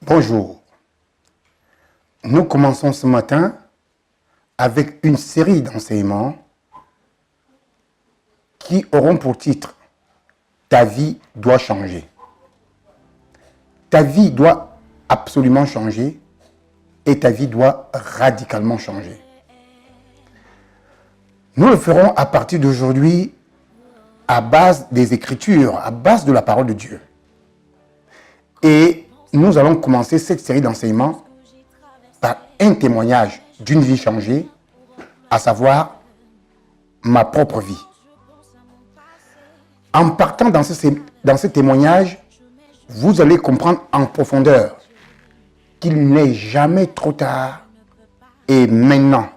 Bonjour. Nous commençons ce matin avec une série d'enseignements qui auront pour titre « Ta vie doit changer ». Ta vie doit absolument changer et ta vie doit radicalement changer. Nous le ferons à partir d'aujourd'hui à base des Écritures, à base de la parole de Dieu. Et nous allons commencer cette série d'enseignements par un témoignage d'une vie changée, à savoir ma propre vie. En partant dans ce témoignage, vous allez comprendre en profondeur qu'il n'est jamais trop tard et maintenant,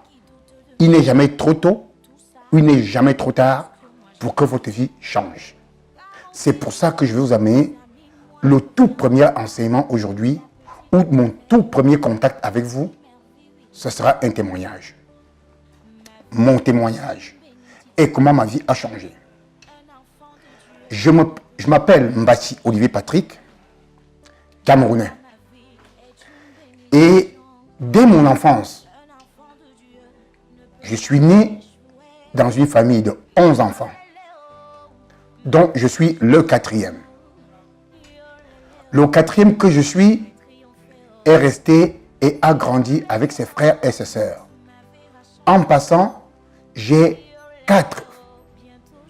il n'est jamais trop tôt ou il n'est jamais trop tard pour que votre vie change. C'est pour ça que je vais vous amener le tout premier enseignement aujourd'hui, ou mon tout premier contact avec vous, ce sera un témoignage. Mon témoignage et comment ma vie a changé. Je m'appelle Mbassi Olivier Patrick, Camerounais. Et dès mon enfance, je suis né dans une famille de 11 enfants, dont je suis le quatrième. Le quatrième que je suis est resté et a grandi avec ses frères et ses sœurs. En passant,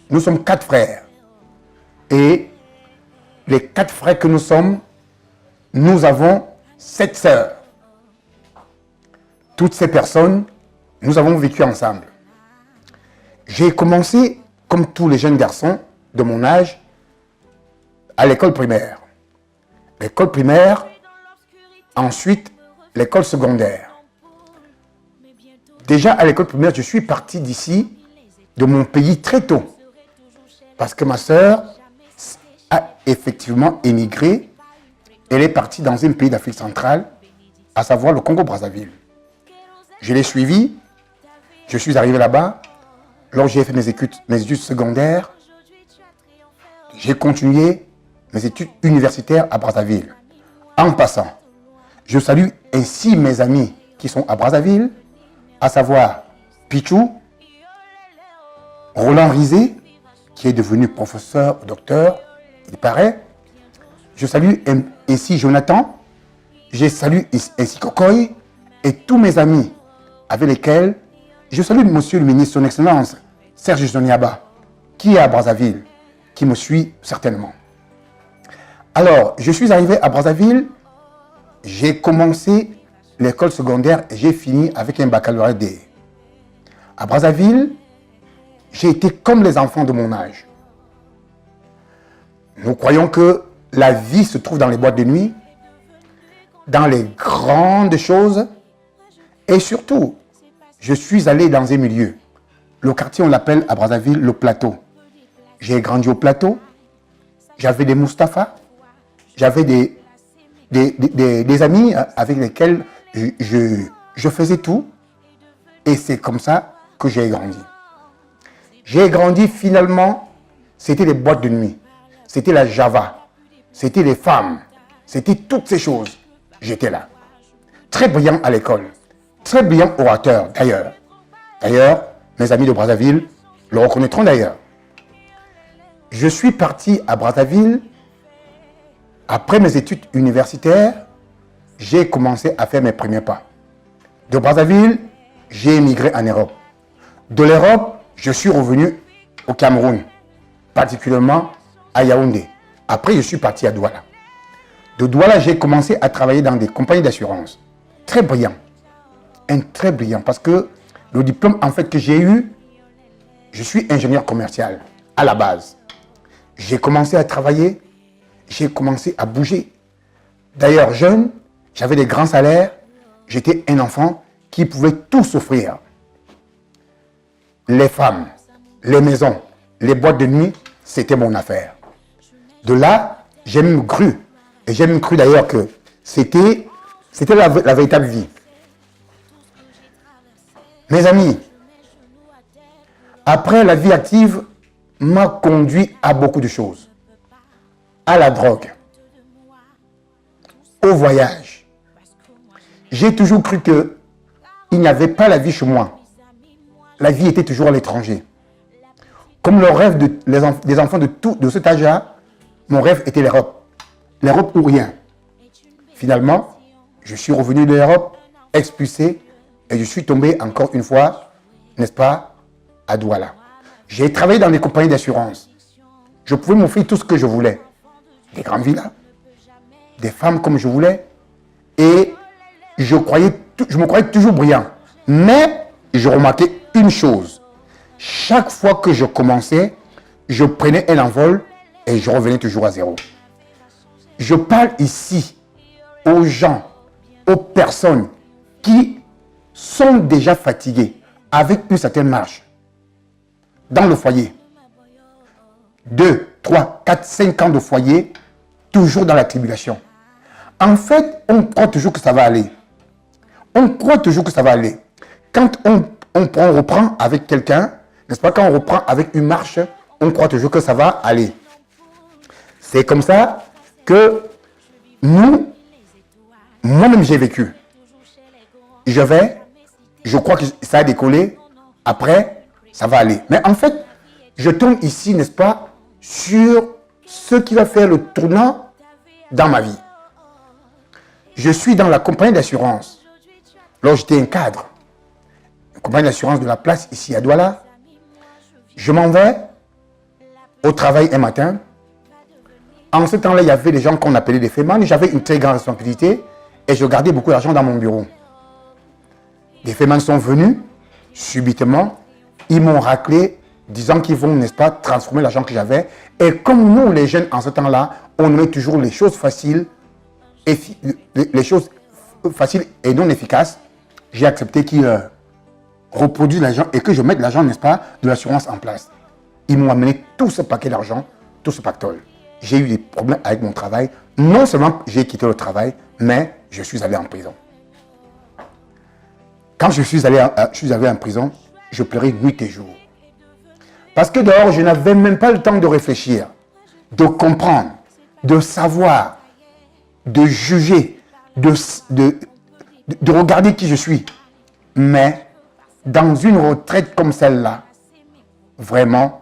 nous sommes 4 frères. Et les 4 frères que nous sommes, nous avons 7 sœurs. Toutes ces personnes, nous avons vécu ensemble. J'ai commencé, comme tous les jeunes garçons de mon âge, à l'école primaire. L'école primaire, ensuite l'école secondaire. Déjà à l'école primaire, je suis parti d'ici, de mon pays très tôt. Parce que ma sœur a effectivement émigré. Elle est partie dans un pays d'Afrique centrale, à savoir le Congo-Brazzaville. Je l'ai suivi, je suis arrivé là-bas. Lorsque j'ai fait mes études secondaires, j'ai continué mes études universitaires à Brazzaville. En passant, je salue ainsi mes amis qui sont à Brazzaville, à savoir Pichou, Roland Rizé, qui est devenu professeur, docteur, il paraît. Je salue ainsi Jonathan, je salue ainsi Kokoy et tous mes amis avec lesquels je salue Monsieur le ministre, son Excellence, Serge Zoniaba, qui est à Brazzaville, qui me suit certainement. Alors, je suis arrivé à Brazzaville, j'ai commencé l'école secondaire et j'ai fini avec un baccalauréat D. À Brazzaville, j'ai été comme les enfants de mon âge. Nous croyons que la vie se trouve dans les boîtes de nuit, dans les grandes choses, et surtout, je suis allé dans un milieu. Le quartier, on l'appelle à Brazzaville le plateau. J'ai grandi au plateau, j'avais des Mustapha, j'avais des amis avec lesquels je faisais tout, et c'est comme ça que j'ai grandi. J'ai grandi finalement, c'était les boîtes de nuit, c'était la Java, c'était les femmes, c'était toutes ces choses. J'étais là. Très brillant à l'école, très brillant orateur d'ailleurs. D'ailleurs, mes amis de Brazzaville le reconnaîtront d'ailleurs. Je suis parti à Brazzaville. Après mes études universitaires, j'ai commencé à faire mes premiers pas. De Brazzaville, j'ai émigré en Europe. De l'Europe, je suis revenu au Cameroun, particulièrement à Yaoundé. Après, je suis parti à Douala. De Douala, j'ai commencé à travailler dans des compagnies d'assurance. Très brillant. Très brillant, parce que le diplôme en fait que j'ai eu, je suis ingénieur commercial à la base. J'ai commencé à travailler, j'ai commencé à bouger. D'ailleurs, jeune, j'avais des grands salaires, j'étais un enfant qui pouvait tout s'offrir. Les femmes, les maisons, les boîtes de nuit, c'était mon affaire. De là, j'ai même cru, et j'ai même cru d'ailleurs que c'était la véritable vie. Mes amis, après la vie active m'a conduit à beaucoup de choses. À la drogue, au voyage, J'ai toujours cru que il n'y avait pas la vie chez moi. La vie était toujours à l'étranger. Comme le rêve des enfants de cet âge-là, mon rêve était l'Europe. L'Europe ou rien. Finalement, je suis revenu de l'Europe, expulsé, et je suis tombé encore une fois, n'est-ce pas, à Douala. J'ai travaillé dans les compagnies d'assurance. Je pouvais m'offrir tout ce que je voulais. Des grandes villas, des femmes comme je voulais, et je me croyais toujours brillant. Mais je remarquais une chose. Chaque fois que je commençais, je prenais un envol et je revenais toujours à zéro. Je parle ici aux gens, aux personnes qui sont déjà fatiguées avec une certaine marche dans le foyer. 2, 3, 4, 5 ans de foyer, toujours dans la tribulation. En fait, on croit toujours que ça va aller. On croit toujours que ça va aller. Quand on reprend avec quelqu'un, n'est-ce pas, quand on reprend avec une marche, on croit toujours que ça va aller. C'est comme ça que moi-même j'ai vécu. Je crois que ça a décollé, après, ça va aller. Mais en fait, je tombe ici, n'est-ce pas, sur ce qui va faire le tournant dans ma vie. Je suis dans la compagnie d'assurance. Là, j'étais un cadre. La compagnie d'assurance de la place ici à Douala. Je m'en vais au travail un matin. En ce temps-là, il y avait des gens qu'on appelait des fémans. J'avais une très grande responsabilité et je gardais beaucoup d'argent dans mon bureau. Les fémans sont venus subitement. Ils m'ont raclé, disant qu'ils vont, n'est-ce pas, transformer l'argent que j'avais. Et comme nous, les jeunes, en ce temps-là, on met toujours les choses faciles et non efficaces, j'ai accepté qu'ils reproduisent l'argent et que je mette l'argent, n'est-ce pas, de l'assurance en place. Ils m'ont amené tout ce paquet d'argent, tout ce pactole. J'ai eu des problèmes avec mon travail. Non seulement j'ai quitté le travail, mais je suis allé en prison. Quand je suis allé en prison, je pleurais nuit et jour. Parce que dehors, je n'avais même pas le temps de réfléchir, de comprendre, de savoir, de juger, de regarder qui je suis. Mais dans une retraite comme celle-là, vraiment,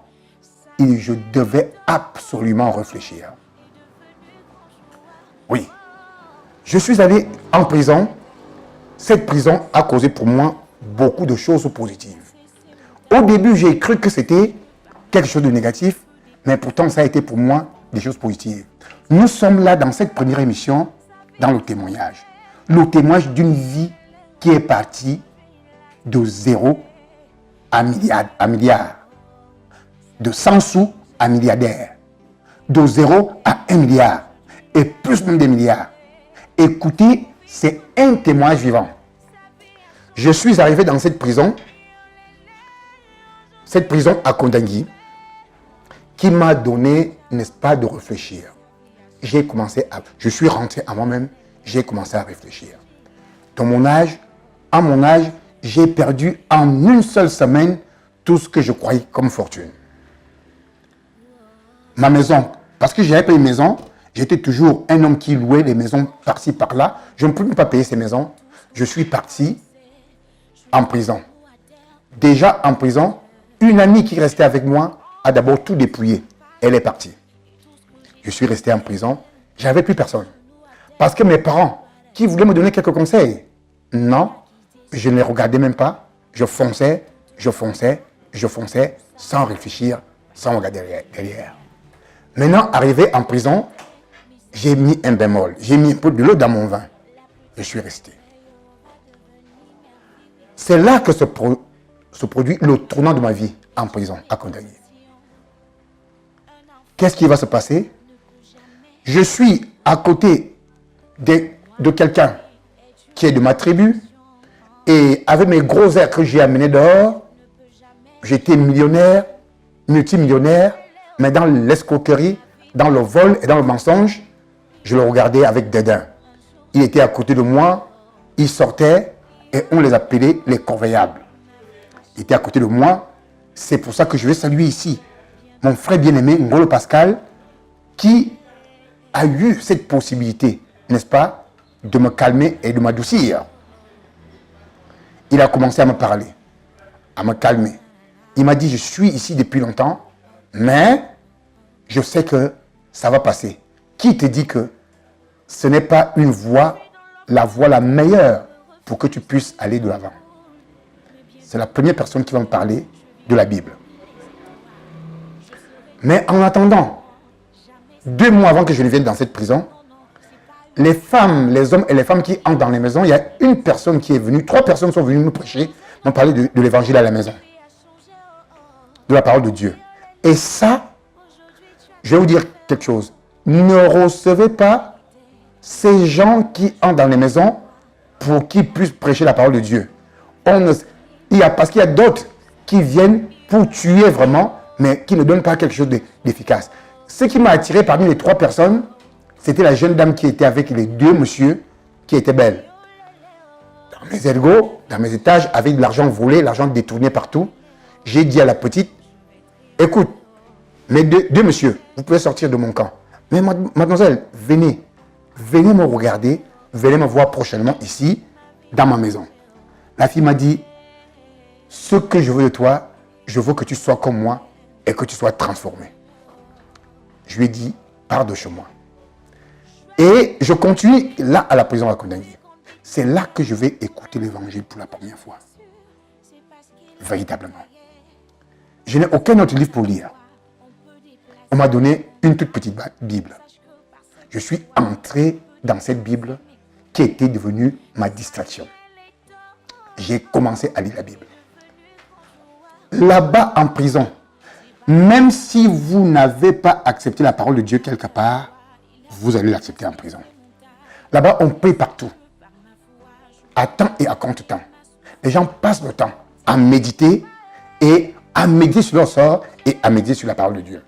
je devais absolument réfléchir. Oui, je suis allé en prison. Cette prison a causé pour moi beaucoup de choses positives. Au début, j'ai cru que c'était quelque chose de négatif, mais pourtant, ça a été pour moi des choses positives. Nous sommes là dans cette première émission, dans le témoignage. Le témoignage d'une vie qui est partie de 0 à milliard. De 100 sous à milliardaire. De 0 à 1 milliard. Et plus même des milliards. Écoutez, c'est un témoignage vivant. Je suis arrivé dans cette prison à Kondangui, qui m'a donné, n'est-ce pas, de réfléchir. Je suis rentré à moi-même, j'ai commencé à réfléchir. À mon âge, j'ai perdu en une seule semaine tout ce que je croyais comme fortune. Ma maison, parce que je n'avais pas une maison, j'étais toujours un homme qui louait les maisons par-ci, par-là. Je ne pouvais pas payer ces maisons. Je suis parti en prison. Déjà en prison, une amie qui restait avec moi a d'abord tout dépouillé. Elle est partie. Je suis resté en prison. Je n'avais plus personne. Parce que mes parents, qui voulaient me donner quelques conseils, non, je ne les regardais même pas. Je fonçais, sans réfléchir, sans regarder derrière. Maintenant, arrivé en prison, j'ai mis un bémol. J'ai mis un peu de l'eau dans mon vin. Je suis resté. C'est là que se produit le tournant de ma vie en prison, à Kondangui. Qu'est-ce qui va se passer? Je suis à côté de quelqu'un qui est de ma tribu et avec mes gros airs que j'ai amenés dehors, j'étais millionnaire, multimillionnaire, mais dans l'escroquerie, dans le vol et dans le mensonge, je le regardais avec dédain. Il était à côté de moi, il sortait et on les appelait les corveillables. Il était à côté de moi, c'est pour ça que je vais saluer ici mon frère bien-aimé, Ngolo Pascal, qui a eu cette possibilité, n'est-ce pas, de me calmer et de m'adoucir. Il a commencé à me parler, à me calmer. Il m'a dit, je suis ici depuis longtemps, mais je sais que ça va passer. Qui te dit que ce n'est pas une voie, la voie la meilleure pour que tu puisses aller de l'avant? C'est la première personne qui va me parler de la Bible. Mais en attendant, 2 mois avant que je ne vienne dans cette prison, les femmes, les hommes et les femmes qui entrent dans les maisons, il y a une personne qui est venue, 3 personnes sont venues me prêcher, m'ont parlé de l'évangile à la maison, de la parole de Dieu. Et ça, je vais vous dire quelque chose. Ne recevez pas ces gens qui entrent dans les maisons pour qu'ils puissent prêcher la parole de Dieu. Parce qu'il y a d'autres qui viennent pour tuer vraiment, mais qui ne donnent pas quelque chose d'efficace. Ce qui m'a attiré parmi les 3 personnes, c'était la jeune dame qui était avec les 2 messieurs qui étaient belles. Dans mes ergots, dans mes étages, avec de l'argent volé, l'argent détourné partout, j'ai dit à la petite, écoute, les deux messieurs, vous pouvez sortir de mon camp. Mais mademoiselle, venez me regarder, venez me voir prochainement ici, dans ma maison. La fille m'a dit, ce que je veux de toi, je veux que tu sois comme moi et que tu sois transformé. Je lui ai dit, pars de chez moi. Et je continue là à la prison à Kondangui. C'est là que je vais écouter l'évangile pour la première fois. Véritablement. Je n'ai aucun autre livre pour lire. On m'a donné une toute petite Bible. Je suis entré dans cette Bible qui était devenue ma distraction. J'ai commencé à lire la Bible. Là-bas en prison, même si vous n'avez pas accepté la parole de Dieu quelque part, vous allez l'accepter en prison. Là-bas, on paye partout. À temps et à contre-temps. Les gens passent le temps à méditer et à méditer sur leur sort et à méditer sur la parole de Dieu.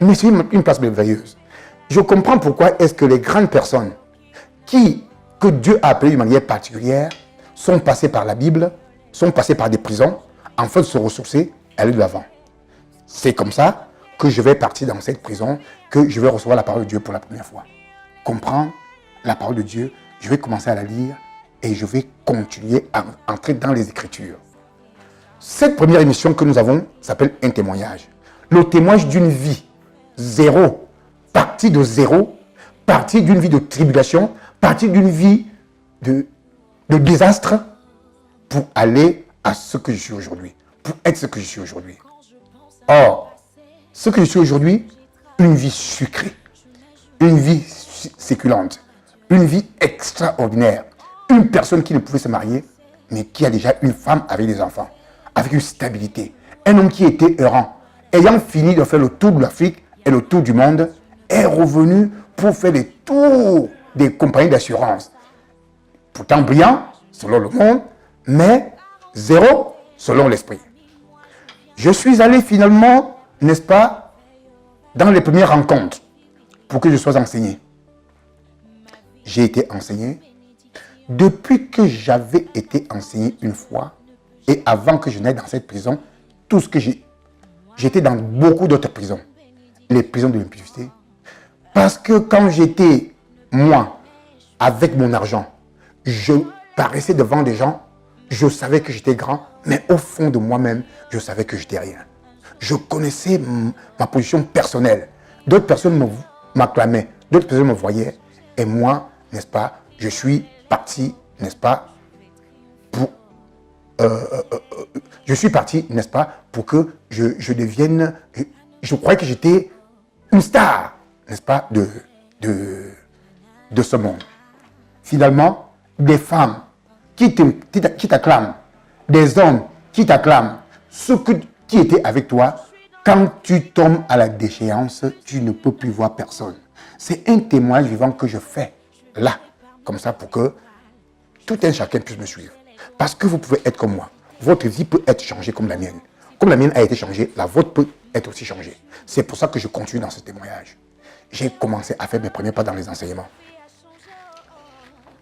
Mais c'est une place merveilleuse. Je comprends pourquoi est-ce que les grandes personnes que Dieu a appelées de manière particulière sont passées par la Bible, sont passées par des prisons, afin de se ressourcer et aller de l'avant. C'est comme ça que je vais partir dans cette prison, que je vais recevoir la parole de Dieu pour la première fois. Comprendre la parole de Dieu, je vais commencer à la lire et je vais continuer à entrer dans les Écritures. Cette première émission que nous avons s'appelle un témoignage. Le témoignage d'une vie zéro, partie de zéro, partie d'une vie de tribulation, partie d'une vie de désastre pour aller à ce que je suis aujourd'hui, pour être ce que je suis aujourd'hui. Or, ce que je suis aujourd'hui, une vie sucrée, une vie séculente, une vie extraordinaire, une personne qui ne pouvait se marier, mais qui a déjà une femme avec des enfants, avec une stabilité, un homme qui était errant, ayant fini de faire le tour de l'Afrique et le tour du monde, est revenu pour faire les tours des compagnies d'assurance. Pourtant brillant, selon le monde, mais zéro, selon l'esprit. Je suis allé finalement, n'est-ce pas, dans les premières rencontres pour que je sois enseigné. J'ai été enseigné. Depuis que j'avais été enseigné une fois, et avant que je n'aille dans cette prison, tout ce que j'étais dans beaucoup d'autres prisons. Les prisons de l'impudicité. Parce que quand j'étais, moi, avec mon argent, je paraissais devant des gens, je savais que j'étais grand, mais au fond de moi-même, je savais que j'étais rien. Je connaissais ma position personnelle. D'autres personnes m'acclamaient, d'autres personnes me voyaient. Et moi, n'est-ce pas, je suis parti, n'est-ce pas, pour... je suis parti, n'est-ce pas, pour que je devienne... Je croyais que j'étais une star, n'est-ce pas, de ce monde. Finalement, des femmes qui t'acclament, des hommes qui t'acclament, ceux qui étaient avec toi, quand tu tombes à la déchéance, tu ne peux plus voir personne. C'est un témoignage vivant que je fais là, comme ça, pour que tout un chacun puisse me suivre. Parce que vous pouvez être comme moi. Votre vie peut être changée comme la mienne. Comme la mienne a été changée, la vôtre peut être aussi changée. C'est pour ça que je continue dans ce témoignage. J'ai commencé à faire mes premiers pas dans les enseignements.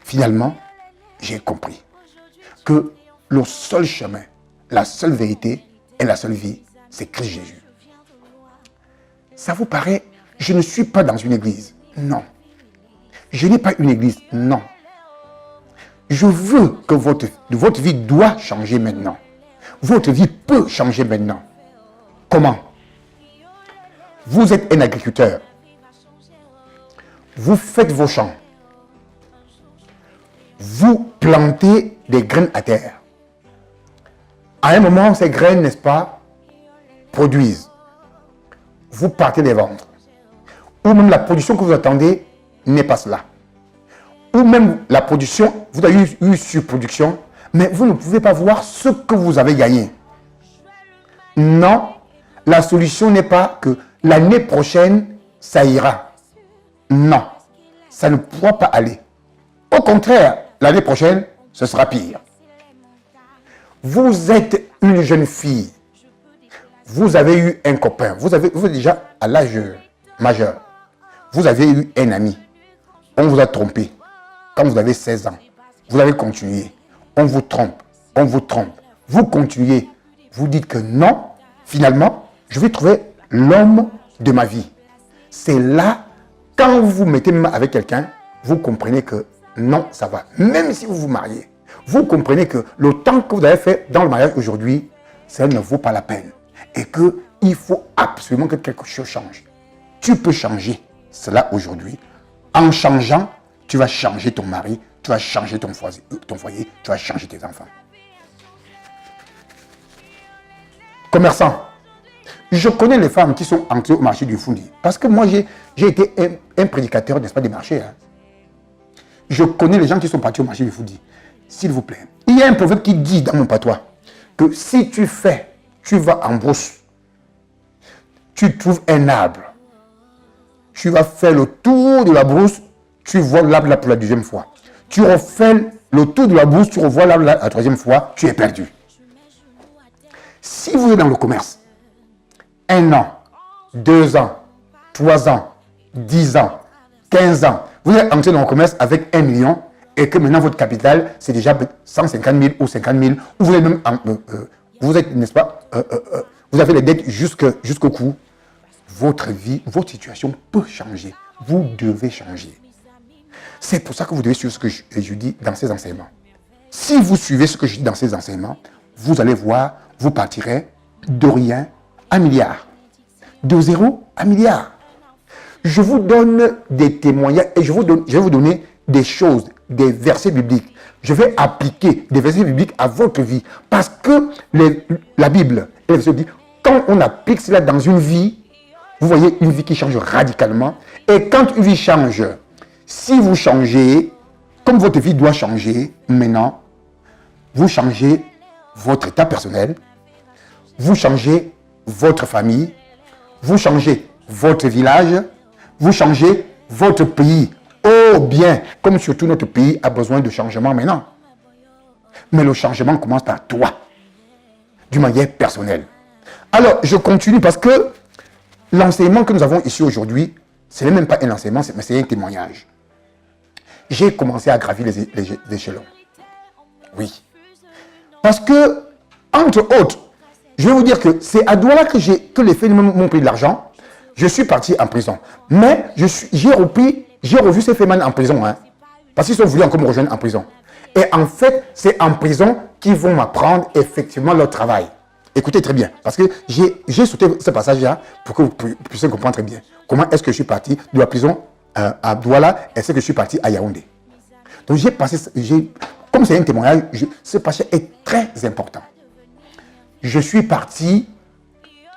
Finalement, j'ai compris que le seul chemin, la seule vérité et la seule vie, c'est Christ Jésus. Ça vous paraît, je ne suis pas dans une église. Non. Je n'ai pas une église. Non. Je veux que votre vie doit changer maintenant. Votre vie peut changer maintenant. Comment? Vous êtes un agriculteur. Vous faites vos champs. Vous plantez des graines à terre. À un moment, ces graines, n'est-ce pas, produisent. Vous partez les vendre. Ou même la production que vous attendez n'est pas cela. Ou même la production, vous avez eu surproduction, mais vous ne pouvez pas voir ce que vous avez gagné. Non, la solution n'est pas que l'année prochaine, ça ira. Non, ça ne pourra pas aller. Au contraire, l'année prochaine, ce sera pire. Vous êtes une jeune fille. Vous avez eu un copain. Vous êtes déjà à l'âge majeur. Vous avez eu un ami. On vous a trompé. Quand vous avez 16 ans, vous avez continué. On vous trompe. On vous trompe. Vous continuez. Vous dites que non, finalement, je vais trouver l'homme de ma vie. C'est là, quand vous vous mettez même avec quelqu'un, vous comprenez que non, ça va. Même si vous vous mariez, vous comprenez que le temps que vous avez fait dans le mariage aujourd'hui, ça ne vaut pas la peine. Et qu'il faut absolument que quelque chose change. Tu peux changer cela aujourd'hui. En changeant, tu vas changer ton mari, tu vas changer ton foyer, tu vas changer tes enfants. Commerçants, je connais les femmes qui sont entrées au marché du Fundi. Parce que moi, j'ai été un prédicateur, n'est-ce pas, des marchés. Hein. Je connais les gens qui sont partis au marché du Fundi. S'il vous plaît. Il y a un proverbe qui dit dans mon patois que si tu vas en brousse, tu trouves un arbre. Tu vas faire le tour de la brousse, tu vois l'arbre là pour la deuxième fois. Tu refais le tour de la brousse, tu revois l'arbre là la troisième fois, tu es perdu. Si vous êtes dans le commerce, 1 an, 2 ans, 3 ans, 10 ans, 15 ans, vous êtes entré dans le commerce avec 1 million et que maintenant votre capital, c'est déjà 150 000 ou 50 000, ou vous êtes même, vous êtes, n'est-ce pas, vous avez les dettes jusqu'au cou. Votre vie, votre situation peut changer. Vous devez changer. C'est pour ça que vous devez suivre ce que je dis dans ces enseignements. Si vous suivez ce que je dis dans ces enseignements, vous allez voir, vous partirez de rien à milliard. De 0 à milliard. Je vous donne des témoignages et je vais vous donner des choses, des versets bibliques. Je vais appliquer des versets bibliques à votre vie. Parce que la Bible, les versets dit, quand on applique cela dans une vie, vous voyez une vie qui change radicalement. Et quand une vie change, si vous changez, comme votre vie doit changer maintenant, vous changez votre état personnel, vous changez votre famille, vous changez votre village, vous changez votre pays. Oh bien, comme surtout notre pays a besoin de changement maintenant. Mais le changement commence par toi, d'une manière personnelle. Alors, je continue parce que l'enseignement que nous avons ici aujourd'hui, ce n'est même pas un enseignement, mais c'est un témoignage. J'ai commencé à gravir les échelons. Oui. Parce que, entre autres, je vais vous dire que c'est à Douala que les faits m'ont pris de l'argent. Je suis parti en prison. Mais j'ai revu ces faits en prison. Hein, parce qu'ils ont voulu encore me rejoindre en prison. Et en fait, c'est en prison qu'ils vont m'apprendre effectivement leur travail. Écoutez très bien, parce que j'ai sauté ce passage-là pour que vous puissiez comprendre très bien comment est-ce que je suis parti de la prison à Douala et est-ce que je suis parti à Yaoundé. Donc comme c'est un témoignage, ce passage est très important. Je suis parti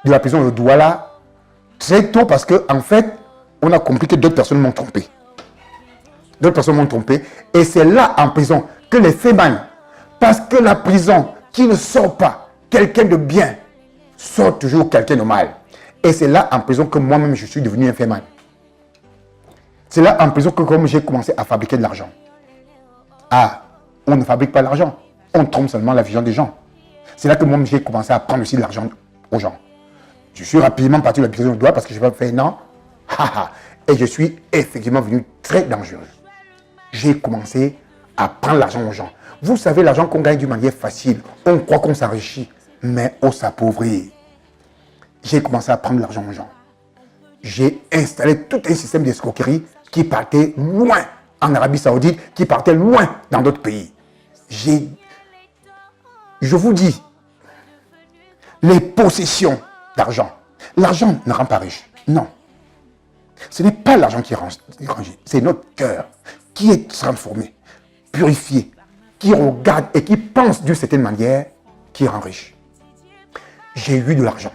de la prison de Douala très tôt parce que en fait, on a compris que d'autres personnes m'ont trompé. D'autres personnes m'ont trompé et c'est là en prison que les fémans, parce que la prison qui ne sort pas, quelqu'un de bien sort toujours quelqu'un de mal. Et c'est là en prison que moi-même je suis devenu un féman. C'est là en prison que comme j'ai commencé à fabriquer de l'argent. Ah, on ne fabrique pas l'argent. On trompe seulement la vision des gens. C'est là que moi j'ai commencé à prendre aussi de l'argent aux gens. Je suis rapidement parti de la prison de Douala parce que je n'ai pas fait un an. Et je suis effectivement venu très dangereux. J'ai commencé à prendre l'argent aux gens. Vous savez, l'argent qu'on gagne d'une manière facile, on croit qu'on s'enrichit, mais on s'appauvrit. J'ai commencé à prendre l'argent aux gens. J'ai installé tout un système d'escroquerie qui partait loin en Arabie Saoudite, qui partait loin dans d'autres pays. Je vous dis, les possessions d'argent. L'argent ne rend pas riche. Non. Ce n'est pas l'argent qui rend riche. C'est notre cœur qui est transformé, purifié, qui regarde et qui pense d'une certaine manière qui rend riche. J'ai eu de l'argent.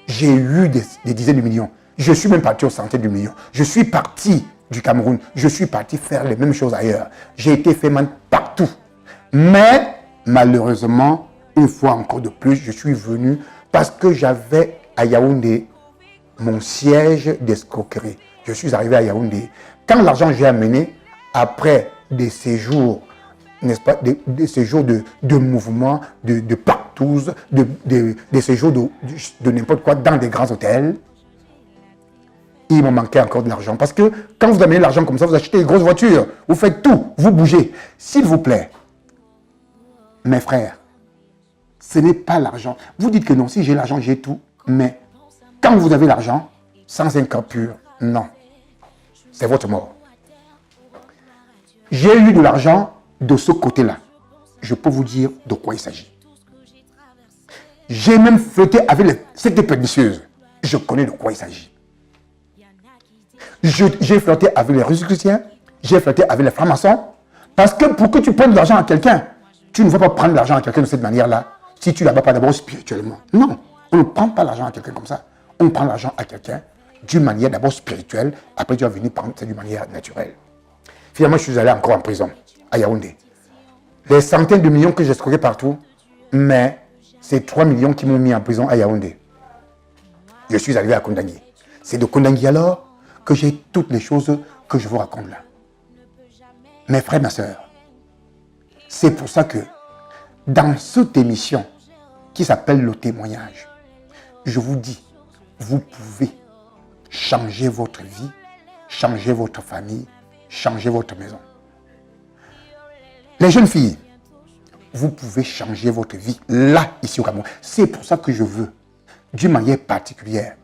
J'ai eu des dizaines de millions. Je suis même parti aux centaines de millions. Je suis parti du Cameroun. Je suis parti faire les mêmes choses ailleurs. J'ai été fait man partout. Mais malheureusement, une fois encore de plus, je suis venu parce que j'avais à Yaoundé mon siège d'escroquerie. Je suis arrivé à Yaoundé. Quand l'argent que j'ai amené, après des séjours, n'est-ce pas, des séjours de mouvement, de partouze, des séjours de n'importe quoi dans des grands hôtels, il me manquait encore de l'argent. Parce que quand vous amenez l'argent comme ça, vous achetez des grosses voitures, vous faites tout, vous bougez. S'il vous plaît, mes frères, ce n'est pas l'argent. Vous dites que non, si j'ai l'argent, j'ai tout. Mais quand vous avez l'argent, sans un cœur pur, non. C'est votre mort. J'ai eu de l'argent de ce côté-là. Je peux vous dire de quoi il s'agit. J'ai même flirté avec les sectes pernicieuses. Je connais de quoi il s'agit. J'ai flirté avec les russes chrétiens. J'ai flirté avec les francs-maçons. Parce que pour que tu prennes de l'argent à quelqu'un, tu ne vas pas prendre l'argent à quelqu'un de cette manière-là si tu ne l'as pas d'abord spirituellement. Non, on ne prend pas l'argent à quelqu'un comme ça. On prend l'argent à quelqu'un d'une manière d'abord spirituelle. Après, tu vas venir prendre ça d'une manière naturelle. Finalement, je suis allé encore en prison à Yaoundé. Les centaines de millions que j'ai escroqués partout, mais c'est 3 millions qui m'ont mis en prison à Yaoundé. Je suis arrivé à Kondangui. C'est de Kondangui alors que j'ai toutes les choses que je vous raconte là. Mes frères, ma soeur, c'est pour ça que dans cette émission qui s'appelle le témoignage, je vous dis, vous pouvez changer votre vie, changer votre famille, changer votre maison. Les jeunes filles, vous pouvez changer votre vie là, ici au Cameroun. C'est pour ça que je veux, d'une manière particulière,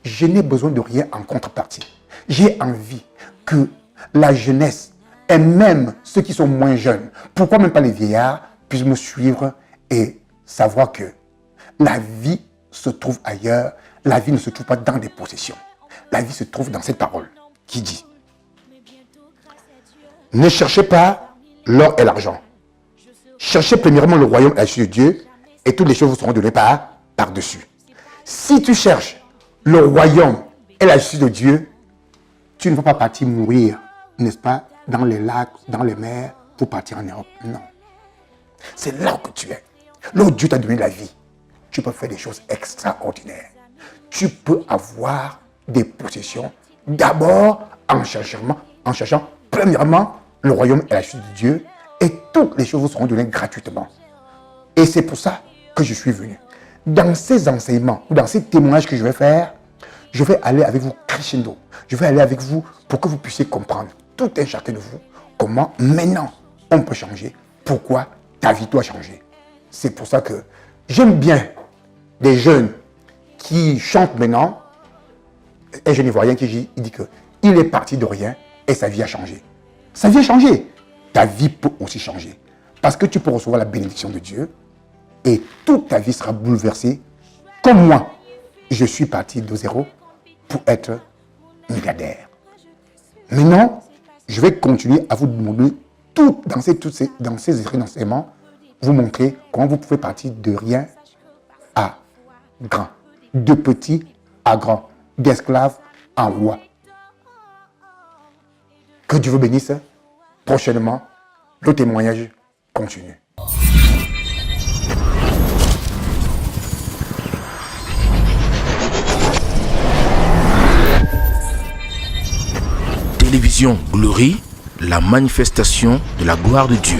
je n'ai besoin de rien en contrepartie. J'ai envie que la jeunesse et même ceux qui sont moins jeunes, pourquoi même pas les vieillards, puissent me suivre et savoir que la vie se trouve ailleurs, la vie ne se trouve pas dans des possessions. La vie se trouve dans cette parole qui dit: ne cherchez pas l'or et l'argent. Cherchez premièrement le royaume et la justice de Dieu et toutes les choses vous seront données par-dessus. Si tu cherches le royaume et la justice de Dieu, tu ne vas pas partir mourir, n'est-ce pas, dans les lacs, dans les mers, pour partir en Europe. Non. C'est là que tu es. Là où Dieu t'a donné la vie, tu peux faire des choses extraordinaires. Tu peux avoir des possessions, d'abord en cherchant premièrement le royaume et la justice de Dieu, et toutes les choses vous seront données gratuitement. Et c'est pour ça que je suis venu. Dans ces enseignements, ou dans ces témoignages que je vais faire, je vais aller avec vous crescendo. Je vais aller avec vous pour que vous puissiez comprendre, tout un chacun de vous, comment maintenant on peut changer, pourquoi ta vie doit changer. C'est pour ça que j'aime bien des jeunes qui chantent maintenant. Un jeune Ivoirien qui dit qu'il est parti de rien et sa vie a changé. Sa vie a changé. Ta vie peut aussi changer. Parce que tu peux recevoir la bénédiction de Dieu et toute ta vie sera bouleversée. Comme moi, je suis parti de zéro pour être milliardaire. Maintenant, je vais continuer à vous demander dans ces enseignements, vous montrer comment vous pouvez partir de rien à grand, de petit à grand, d'esclave en roi. Que Dieu vous bénisse. Prochainement, le témoignage continue. Télévision Glory, la manifestation de la gloire de Dieu.